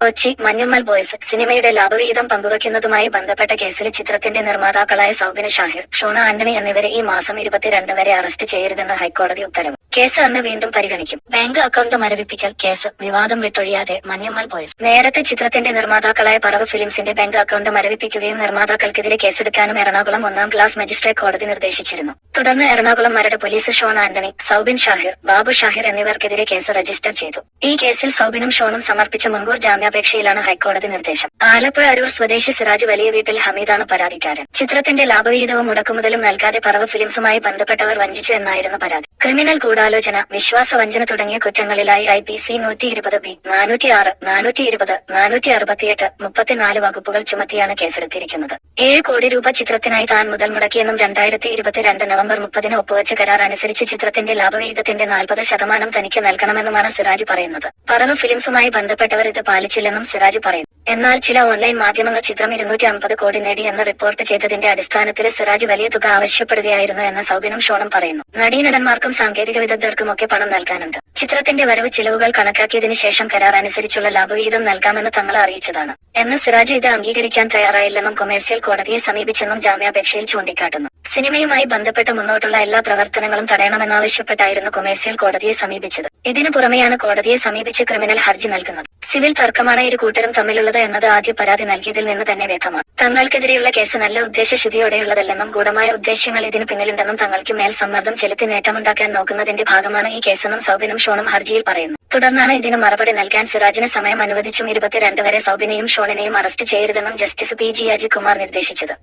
Kochi Manjummel boys സിനിമയുടെ ലാഭവിഹിതം പങ്കുവയ്ക്കുന്നതുമായി ബന്ധപ്പെട്ട കേസിൽ ചിത്രത്തിന്റെ നിർമ്മാതാക്കളായ സൗബിൻ ഷാഹിർ, ഷോണ ആന്റണി എന്നിവരെ ഈ മാസം 22 വരെ അറസ്റ്റ് ചെയ്യരുതെന്ന് ഹൈക്കോടതി ഉത്തരവ്. കേസ് അന്ന് വീണ്ടും പരിഗണിക്കും. ബാങ്ക് അക്കൗണ്ട് മരവിപ്പിക്കൽ കേസ് വിവാദം വിട്ടൊഴിയാതെ മഞ്ഞുമ്മൽ ബോയ്സ്. നേരത്തെ ചിത്രത്തിന്റെ നിർമ്മാതാക്കളായ പറവ് ഫിലിംസിന്റെ ബാങ്ക് അക്കൗണ്ട് മരവിപ്പിക്കുകയും നിർമ്മാതാക്കൾക്കെതിരെ കേസെടുക്കാനും എറണാകുളം 1-ാം ക്ലാസ് മജിസ്ട്രേറ്റ് കോടതി നിർദ്ദേശിച്ചിരുന്നു. തുടർന്ന് എറണാകുളം മരട് പോലീസ് ഷോൺ ആന്റണി, സൗബിൻ ഷാഹിർ, ബാബു ഷാഹിർ എന്നിവർക്കെതിരെ കേസ് രജിസ്റ്റർ ചെയ്തു. ഈ കേസിൽ സൗബിനും ഷോണും സമർപ്പിച്ച മുൻകൂർ ജാമ്യാപേക്ഷയിലാണ് ഹൈക്കോടതി നിർദ്ദേശം. ആലപ്പുഴ അരൂർ സ്വദേശി സിറാജ് വലിയ വീട്ടിൽ ഹമീദാണ് പരാതിക്കാരൻ. ചിത്രത്തിന്റെ ലാഭവിഹിതവും മുടക്കുമുതലും നൽകാതെ പറവ് ഫിലിംസുമായി ബന്ധപ്പെട്ടവർ വഞ്ചിച്ചു എന്നായിരുന്നു പരാതി. ക്രിമിനൽ ഗൂഢാലോചന, വിശ്വാസവഞ്ചന തുടങ്ങിയ കുറ്റങ്ങളിലായി IPC 120B, 406, 420, 468, 34 വകുപ്പുകൾ ചുമത്തിയാണ് കേസെടുത്തിരിക്കുന്നത്. 7 കോടി രൂപ ചിത്രത്തിനായി താൻ മുതൽ മുടക്കിയെന്നും 2022 നവംബർ 30 ഒപ്പുവച്ച കരാർ അനുസരിച്ച് ചിത്രത്തിന്റെ ലാഭവിഹിതത്തിന്റെ 40% തനിക്ക് നൽകണമെന്നുമാണ് സിറാജ് പറയുന്നത്. പറവ് ഫിലിംസുമായി ബന്ധപ്പെട്ടവർ ഇത് പാലിച്ചില്ലെന്നും സിറാജ് പറയുന്നു. എന്നാൽ ചില ഓൺലൈൻ മാധ്യമങ്ങൾ ചിത്രം 250 കോടി നേടി എന്ന് റിപ്പോർട്ട് ചെയ്തതിന്റെ അടിസ്ഥാനത്തിൽ സിറാജ് വലിയ തുക ആവശ്യപ്പെടുകയായിരുന്നു എന്ന് സൗബിനും ഷോണും പറയുന്നു. നടീനടന്മാർക്കും സാങ്കേതിക വിദഗ്ധർക്കുമൊക്കെ പണം നൽകാനുണ്ട്. ചിത്രത്തിന്റെ വരവ് ചിലവുകൾ കണക്കാക്കിയതിനു ശേഷം കരാർ അനുസരിച്ചുള്ള ലാഭവിഹിതം നൽകാമെന്ന് തങ്ങളെ അറിയിച്ചതാണ് എന്ന് സിറാജ് ഇത് അംഗീകരിക്കാൻ തയ്യാറായില്ലെന്നും കൊമേഴ്സ്യൽ കോടതിയെ സമീപിച്ചെന്നും ജാമ്യാപേക്ഷയിൽ ചൂണ്ടിക്കാട്ടുന്നു. സിനിമയുമായി ബന്ധപ്പെട്ട് മുന്നോട്ടുള്ള എല്ലാ പ്രവർത്തനങ്ങളും തടയണമെന്നാവശ്യപ്പെട്ടായിരുന്നു കൊമേഴ്സ്യൽ കോടതിയെ സമീപിച്ചത്. ഇതിനു പുറമെയാണ് കോടതിയെ സമീപിച്ച് ക്രിമിനൽ ഹർജി നൽകുന്നത്. സിവിൽ തർക്കമാണ് ഇരു കൂട്ടരും തമ്മിലുള്ളത് എന്നത് ആദ്യ പരാതി നൽകിയതിൽ നിന്ന് തന്നെ വ്യക്തമാണ്. തങ്ങൾക്കെതിരെയുള്ള കേസ് നല്ല ഉദ്ദേശശുദ്ധിയോടെയുള്ളതല്ലെന്നും ഗൂഢമായ ഉദ്ദേശ്യങ്ങൾ ഇതിന് പിന്നിലുണ്ടെന്നും തങ്ങൾക്ക് മേൽ സമ്മർദ്ദം ചെലുത്തി നേട്ടമുണ്ടാക്കാൻ നോക്കുന്നതിന്റെ ഭാഗമാണ് ഈ കേസെന്നും സൗബിനും ഷോണും ഹർജിയിൽ പറയുന്നു. തുടർന്നാണ് ഇതിന് മറുപടി നൽകാൻ സിറാജിന് സമയം അനുവദിച്ചും 22 വരെ സൗബിനെയും ഷോണിനെയും അറസ്റ്റ് ചെയ്യരുതെന്നും ജസ്റ്റിസ് PG അജിത് കുമാർ നിർദ്ദേശിച്ചത്.